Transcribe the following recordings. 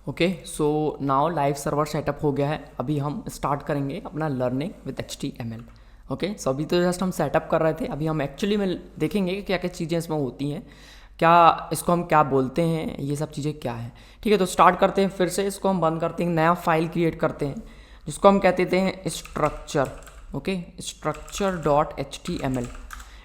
Okay, so now live server setup हो गया है। अभी हम स्टार्ट करेंगे अपना लर्निंग विद HTML। ओके, सो अभी तो जस्ट हम सेटअप कर रहे थे, अभी हम एक्चुअली में देखेंगे कि क्या क्या चीज़ें इसमें होती हैं, क्या इसको हम क्या बोलते हैं, ये सब चीज़ें क्या है। ठीक है, तो स्टार्ट करते हैं फिर से। इसको हम बंद करते हैं, नया फाइल क्रिएट करते हैं जिसको हम कहते हैं स्ट्रक्चर। Okay, structure.html।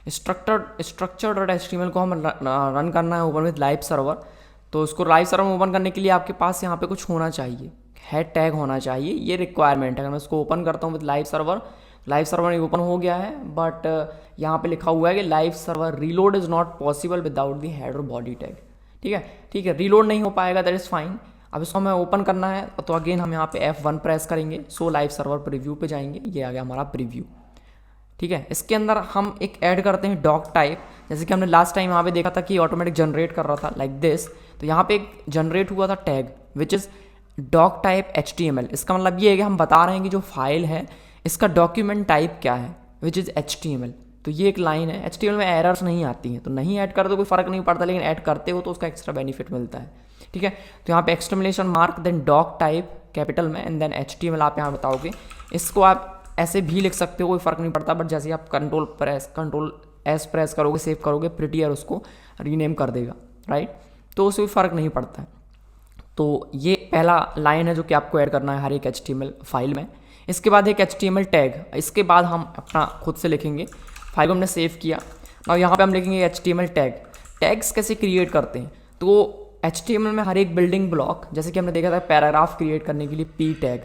structure.html को हम रन करना है ओपन विद लाइव सर्वर। तो उसको लाइव सर्वर में ओपन करने के लिए आपके पास यहाँ पे कुछ होना चाहिए, हेड टैग होना चाहिए, ये रिक्वायरमेंट है। अगर मैं इसको ओपन करता हूँ विद लाइव सर्वर ओपन हो गया है, बट यहाँ पे लिखा हुआ है कि live server reload is not possible without the head और बॉडी टैग। ठीक है, रीलोड नहीं हो पाएगा, दैट इज़ फाइन। अब इसको हमें ओपन करना है तो अगेन हम यहाँ पे F1 प्रेस करेंगे, सो लाइव सर्वर प्रीव्यू पे जाएंगे, ये आ गया हमारा प्रीव्यू। ठीक है, इसके अंदर हम एक ऐड करते हैं डॉक टाइप, जैसे कि हमने लास्ट टाइम यहाँ पे देखा था कि ऑटोमेटिक जनरेट कर रहा था लाइक दिस। तो यहाँ पे एक जनरेट हुआ था tag which is doctype HTML। इसका मतलब ये है कि हम बता रहे हैं कि जो फाइल है इसका डॉक्यूमेंट टाइप क्या है, विच इज़ HTML। तो ये एक लाइन है, HTML में एरर्स नहीं आती हैं, तो नहीं ऐड करते तो कोई फ़र्क नहीं पड़ता, लेकिन ऐड करते हो तो उसका एक्स्ट्रा बेनिफिट मिलता है। ठीक है, तो यहाँ पे exclamation mark then doctype capital में एंड देन HTML आप यहाँ बताओगे। इसको आप ऐसे भी लिख सकते हो, कोई फ़र्क नहीं पड़ता, बट जैसे आप कंट्रोल एस प्रेस करोगे, सेव करोगे, प्रिटियर उसको रीनेम कर देगा, राइट। तो उससे कोई फ़र्क नहीं पड़ता है। तो ये पहला लाइन है जो कि आपको ऐड करना है हर एक HTML फाइल में। इसके बाद एक HTML टैग, इसके बाद हम अपना खुद से लिखेंगे। फाइल को हमने सेव किया, और यहाँ पे हम लिखेंगे HTML टैग। टैग्स कैसे क्रिएट करते हैं, तो HTML में हर एक बिल्डिंग ब्लॉक, जैसे कि हमने देखा था पैराग्राफ क्रिएट करने के लिए P टैग,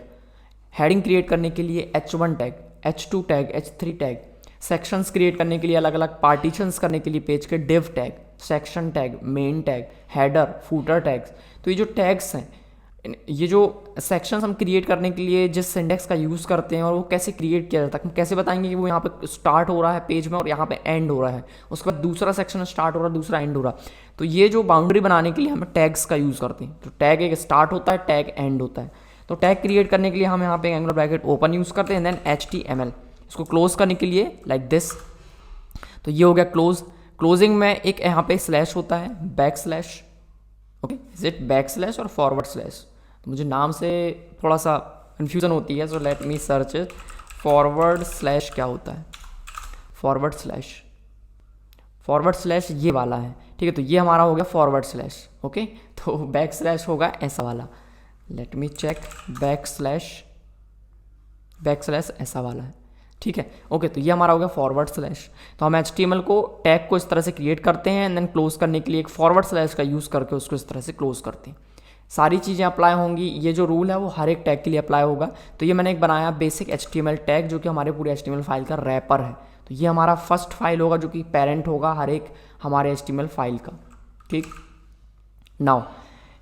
हेडिंग क्रिएट करने के लिए H1 tag, H2 tag, H3 tag, sections create करने के लिए अलग अलग पार्टीशंस करने के लिए पेज के div tag, section tag, main tag, header, footer tags. तो ये जो टैग्स हैं, ये जो सेक्शंस हम क्रिएट करने के लिए जिस सिंटेक्स का यूज़ करते हैं और वो कैसे क्रिएट किया जाता है, हम कैसे बताएंगे कि वो यहाँ पे स्टार्ट हो रहा है पेज में और यहाँ पे एंड हो रहा है, उसके बाद दूसरा सेक्शन स्टार्ट हो रहा है, दूसरा एंड हो रहा है। तो ये जो बाउंड्री बनाने के लिए हम टैग्स का यूज़ करते हैं। तो टैग एक स्टार्ट होता है, टैग एंड होता है। तो टैग क्रिएट करने के लिए हम यहाँ पे एंगुलर ब्रैकेट ओपन यूज़ करते हैं, देन HTML। इसको क्लोज करने के लिए लाइक दिस। तो ये हो गया क्लोज। क्लोजिंग में एक यहाँ पे स्लैश होता है, back slash. Okay, is it back slash और फॉरवर्ड स्लैश? तो मुझे नाम से थोड़ा सा कन्फ्यूज़न होती है, सो let me search it. Forward slash क्या होता है? फॉरवर्ड स्लैश ये वाला है। ठीक है, तो ये हमारा हो गया फॉरवर्ड स्लैश। ओके, तो बैक स्लैश होगा ऐसा वाला। Let me check, backslash ऐसा वाला है। ठीक है, ओके, तो ये हमारा हो गया फॉरवर्ड स्लैश। तो हम HTML को टैग को इस तरह से क्रिएट करते हैं एंड देन क्लोज करने के लिए एक फॉरवर्ड स्लैश का यूज़ करके उसको इस तरह से क्लोज करते हैं। सारी चीज़ें अप्लाई होंगी, ये जो रूल है वो हर एक टैग के लिए अप्लाई होगा। तो ये मैंने एक बनाया बेसिक HTML टैग जो कि हमारे पूरे HTML फाइल का रैपर है। तो ये हमारा फर्स्ट फाइल होगा जो कि पेरेंट होगा हर एक हमारे HTML फाइल का। ठीक, नाउ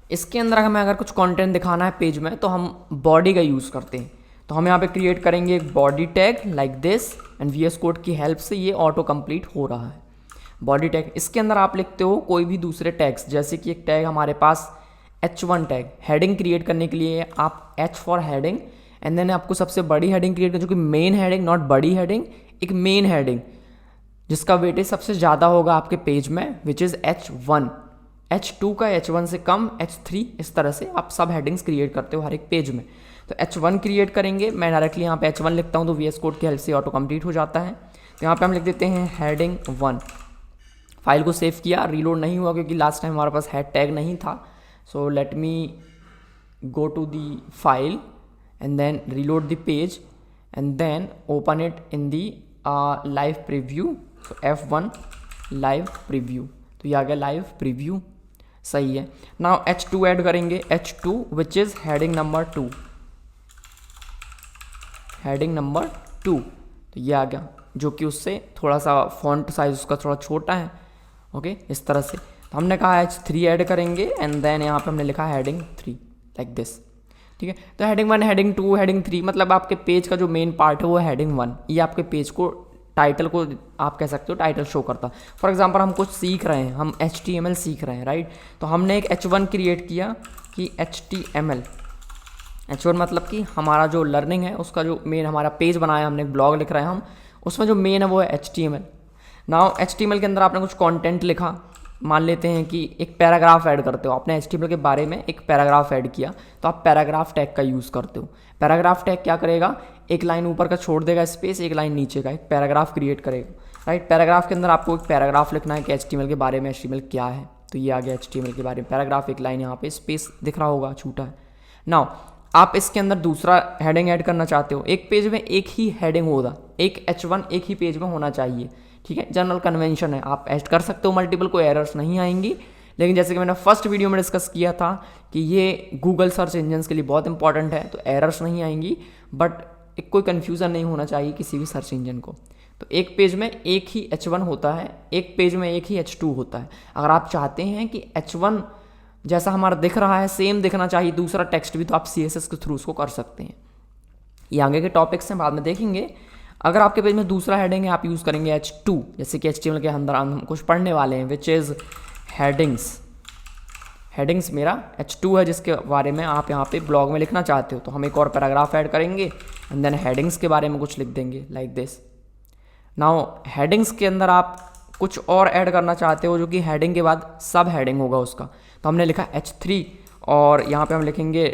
इसके अंदर हमें अगर कुछ कंटेंट दिखाना है पेज में तो हम बॉडी का यूज़ करते हैं। तो हम यहाँ पे क्रिएट करेंगे एक body tag like this and VS code की हेल्प से ये ऑटो कंप्लीट हो रहा है। बॉडी टैग, इसके अंदर आप लिखते हो कोई भी दूसरे टैग्स, जैसे कि एक टैग हमारे पास H1 टैग, हेडिंग क्रिएट करने के लिए आप H for heading and then आपको सबसे बड़ी हेडिंग क्रिएट करनी जो कि मेन हेडिंग, नॉट बड़ी हेडिंग, एक मेन हेडिंग जिसका वेटेज सबसे ज़्यादा होगा आपके पेज में, विच इज़ H1। H2 का H1 से कम, H3, इस तरह से आप सब हेडिंग्स क्रिएट करते हो हर एक पेज में। तो H1 क्रिएट करेंगे, मैं डायरेक्टली यहाँ पे H1 लिखता हूँ तो VS कोड की हेल्प से ऑटो कंप्लीट हो जाता है। तो यहाँ पे हम लिख देते हैं हेडिंग 1। फाइल को सेव किया, रीलोड नहीं हुआ क्योंकि लास्ट टाइम हमारे पास हेड टैग नहीं था। So let me go to the file and then reload the page and then open it in the live preview. तो F1 लाइव प्रीव्यू, तो ये आ गया लाइव प्रीव्यू, सही है। नाउ H2 ऐड करेंगे, H2 which is heading number 2, heading number 2। तो ये आ गया, जो कि उससे थोड़ा सा फॉन्ट साइज उसका थोड़ा छोटा है। ओके, इस तरह से। तो हमने कहा H3 ऐड करेंगे एंड देन यहाँ पे हमने लिखा हेडिंग 3 लाइक दिस। ठीक है, तो हेडिंग 1, हेडिंग 2, हेडिंग 3, मतलब आपके पेज का जो मेन पार्ट है वो हेडिंग 1। ये आपके पेज को, टाइटल को आप कह सकते हो टाइटल शो करता। फॉर एग्जांपल हम कुछ सीख रहे हैं, हम HTML सीख रहे हैं, राइट। तो हमने एक H1 क्रिएट किया कि HTML, H1 मतलब कि हमारा जो लर्निंग है उसका जो मेन हमारा पेज बनाया, हमने एक ब्लॉग लिख रहे हैं हम, उसमें जो मेन है वो है HTML। नाउ HTML के अंदर आपने कुछ कंटेंट लिखा, मान लेते हैं कि एक पैराग्राफ ऐड करते हो, आपने HTML के बारे में एक पैराग्राफ ऐड किया तो आप पैराग्राफ टैग का यूज़ करते हो। पैराग्राफ टैग क्या करेगा, एक लाइन ऊपर का छोड़ देगा स्पेस, एक लाइन नीचे का, एक पैराग्राफ क्रिएट करेगा, राइट। पैराग्राफ के अंदर आपको एक पैराग्राफ लिखना है कि HTML के बारे में, HTML क्या है, तो ये आ गया HTML के बारे में पैराग्राफ, एक लाइन यहाँ पे स्पेस दिख रहा होगा छूटा है। नाउ आप इसके अंदर दूसरा हेडिंग ऐड करना चाहते हो, एक पेज में एक ही हेडिंग होगा, एक H1 एक ही पेज में होना चाहिए, ठीक है, जनरल कन्वेंशन है। आप ऐड कर सकते हो मल्टीपल, कोई एरर्स नहीं आएंगी। लेकिन जैसे कि मैंने फर्स्ट वीडियो में डिस्कस किया था कि ये गूगल सर्च इंजन के लिए बहुत इंपॉर्टेंट है, तो एरर्स नहीं आएंगी, बट एक कोई कन्फ्यूज़न नहीं होना चाहिए किसी भी सर्च इंजन को। तो एक पेज में एक ही H1 होता है, एक पेज में एक ही H2 होता है। अगर आप चाहते हैं कि H1 जैसा हमारा दिख रहा है सेम दिखना चाहिए दूसरा टेक्स्ट भी, तो आप CSS के थ्रू उसको कर सकते हैं। ये आगे के टॉपिक्स हैं, बाद में देखेंगे। अगर आपके पेज में दूसरा हेडिंग है आप यूज़ करेंगे H2, जैसे कि HTML के अंदर हम कुछ पढ़ने वाले हैं, विच इज़ हेडिंग्स। हेडिंग्स मेरा H2 है जिसके बारे में आप यहाँ पे ब्लॉग में लिखना चाहते हो, तो हम एक और पैराग्राफ ऐड करेंगे एंड देन हेडिंग्स के बारे में कुछ लिख देंगे लाइक दिस। नाउ हेडिंग्स के अंदर आप कुछ और ऐड करना चाहते हो जो कि हेडिंग के बाद सब हेडिंग होगा उसका, तो हमने लिखा H3 और यहाँ पे हम लिखेंगे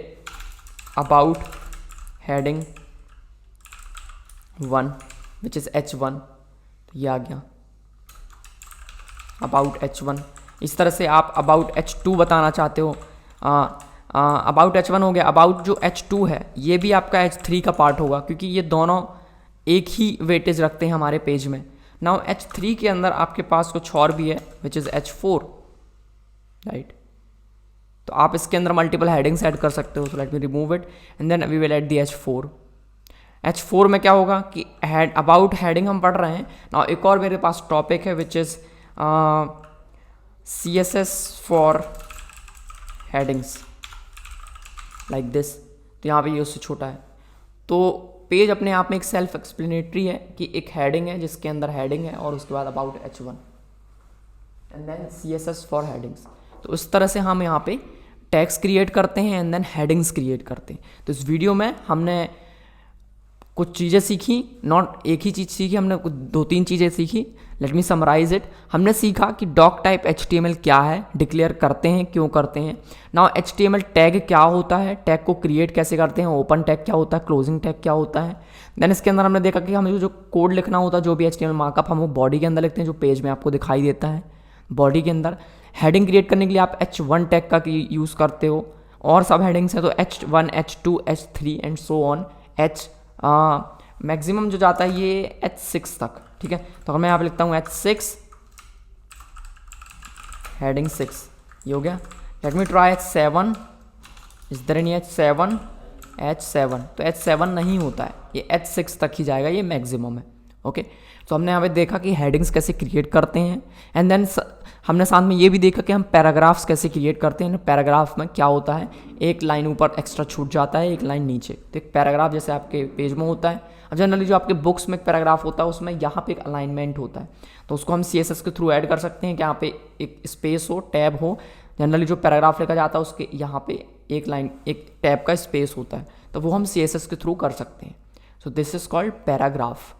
about heading 1 which is H1, तो ये आ गया अबाउट H1। इस तरह से आप अबाउट H2 बताना चाहते हो, अबाउट H1 हो गया। अबाउट जो H2 है ये भी आपका H3 का पार्ट होगा, क्योंकि ये दोनों एक ही वेटेज रखते हैं हमारे पेज में। नाउ H3 के अंदर आपके पास कुछ और भी है विच इज़ H4, राइट। तो आप इसके अंदर मल्टीपल हेडिंग्स ऐड कर सकते हो, तो let me remove it and then we will add the H4। H4 में क्या होगा कि अबाउट हेडिंग हम पढ़ रहे हैं। नाउ एक और मेरे पास टॉपिक है which is CSS for headings like this, तो यहाँ पे ये उससे छोटा है। तो पेज अपने आप में एक सेल्फ एक्सप्लेनेटरी है कि एक हेडिंग है जिसके अंदर हेडिंग है और उसके बाद about H1 and then CSS for headings. तो इस तरह से हम यहाँ पे टैग्स क्रिएट करते हैं एंड देन हेडिंग्स क्रिएट करते हैं। तो इस वीडियो में हमने कुछ चीज़ें सीखी, नॉट एक ही चीज़ सीखी, हमने कुछ 2-3 चीज़ें सीखी। Let me summarize it. हमने सीखा कि डॉक टाइप HTML क्या है, डिक्लेयर करते हैं, क्यों करते हैं। नाउ HTML टैग क्या होता है, टैग को क्रिएट कैसे करते हैं, ओपन टैग क्या होता है, क्लोजिंग टैग क्या होता है। देन इसके अंदर हमने देखा कि हमें जो कोड लिखना होता है, जो भी HTML मार्कअप हम वो बॉडी के अंदर लिखते हैं, जो पेज में आपको दिखाई देता है बॉडी के अंदर। हेडिंग क्रिएट करने के लिए आप H1 टैग का यूज़ करते हो, और सब हेडिंग्स हैं तो H1, H2, H3 and so on. Maximum जो जाता है ये H6 तक, ठीक है। तो अगर मैं यहाँ पे लिखता हूँ H6 हेडिंग 6, ये हो गया। लेट मी ट्राई H7, इस तरह नहीं H7, H7 तो H7 नहीं होता है, ये H6 तक ही जाएगा, ये मैक्सिमम है, ओके। तो हमने यहाँ पे देखा कि हेडिंग्स कैसे क्रिएट करते हैं एंड देन हमने साथ में ये भी देखा कि हम पैराग्राफ्स कैसे क्रिएट करते हैं। पैराग्राफ में क्या होता है, एक लाइन ऊपर एक्स्ट्रा छूट जाता है, एक लाइन नीचे। तो एक पैराग्राफ जैसे आपके पेज में होता है, अब जनरली जो आपके बुक्स में एक पैराग्राफ होता है उसमें यहाँ पे एक अलाइनमेंट होता है, तो उसको हम CSS के थ्रू ऐड कर सकते हैं कि यहाँ पे एक स्पेस हो, टैब हो। जनरली जो पैराग्राफ लिखा जाता है उसके यहाँ पे एक लाइन, एक टैब का स्पेस होता है, तो वो हम CSS के थ्रू कर सकते हैं। So this is called paragraph.